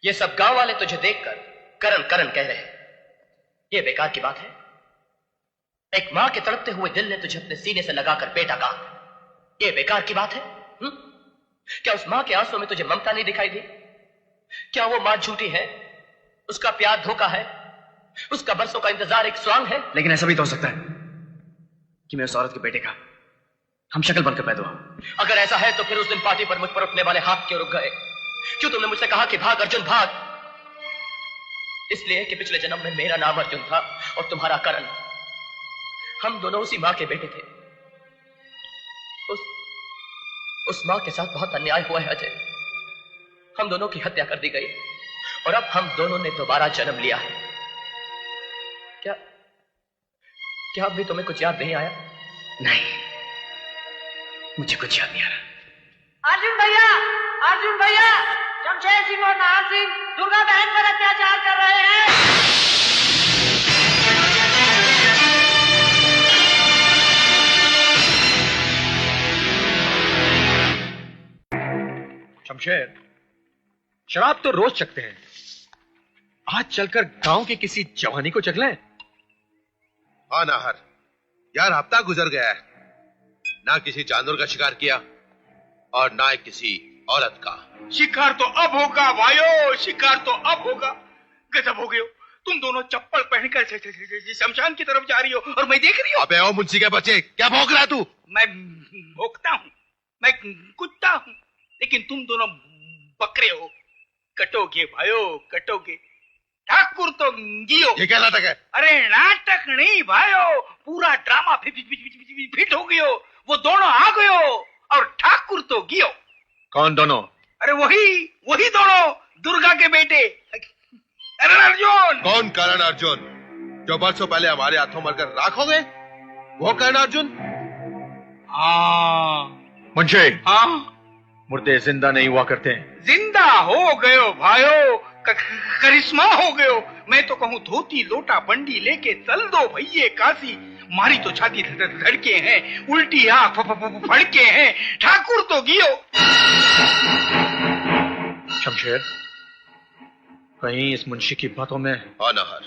ये सब गांव वाले तुझे देखकर करण करण कह रहे हैं। ये बेकार की बात है। एक मां के तड़पते हुए दिल ने तुझे अपने सीने से लगाकर बेटा कहा। ये बेकार की बात है। क्या उस मां के आंसुओं में तुझे ममता नहीं दिखाई दी? क्या वो मां झूठी है? उसका प्यार धोखा है? उसका बरसों का इंतजार एक स्वांग है? लेकिन ऐसा भी तो हो सकता है कि मैं उस औरत के बेटे का हम शक्ल बनकर पैदा हुआ। अगर ऐसा है तो फिर उस दिन पार्टी पर मुझ पर उठने वाले हाथ क्यों रुक गए? क्यों तुमने मुझसे कहा कि भाग अर्जुन भाग? इसलिए कि पिछले जन्म में मेरा नाम अर्जुन था और तुम्हारा करण। हम दोनों उसी मां के बेटे थे। उस मां के साथ बहुत अन्याय हुआ है अजय। हम दोनों की हत्या कर दी गई और अब हम दोनों ने दोबारा जन्म लिया है। क्या अब भी तुम्हें कुछ याद नहीं आया? नहीं, मुझे कुछ याद नहीं आ रहा। अर्जुन भैया, शमशेर सिंह और नाहर सिंह दुर्गा बहन पर अत्याचार कर रहे हैं। शमशेर, शराब तो रोज चखते हैं, आज चलकर गांव की किसी जवानी को चख लें। हाँ नाहर, यार हफ्ता गुजर गया है, ना किसी जानवर का शिकार किया और ना ही किसी औरत का। शिकार तो अब होगा भाइयों, शिकार तो अब होगा। गजब हो गए हो तुम दोनों, चप्पल पहनकर शमशान की तरफ जा रही हो और मैं देख रही हूँ। अबे ओ मुंशी के बच्चे, क्या भौंक रहा है तू? मैं भौंकता हूँ, मैं कुत्ता हूँ, लेकिन तुम दोनों बकरे हो। कटोगे भाइयों, कटोगे। ठाकुर तो जियो। ये क्या नाटक है? अरे नाटक नहीं भाइयों, पूरा ड्रामा फिट हो गयो। वो दोनों आ गयो और ठाकुर तो गियो। कौन दोनों? अरे वही दोनों, दुर्गा के बेटे करण अर्जुन। कौन करण अर्जुन? जो बरसों पहले हमारे हाथों मरकर राख हो गए, वो करण अर्जुन? हाँ मुंशी, हाँ, मुर्दे जिंदा नहीं हुआ करते। जिंदा हो गयो भाइयों, करिश्मा हो गयो। मैं तो कहूँ धोती लोटा बंडी लेके चल दो भैये काशी। मारी तो छाती धड़के हैं, उल्टी आंख फड़के हैं। ठाकुर तो गियो। शमशेर, कहीं इस मुंशी की बातों में हाँ नाहर,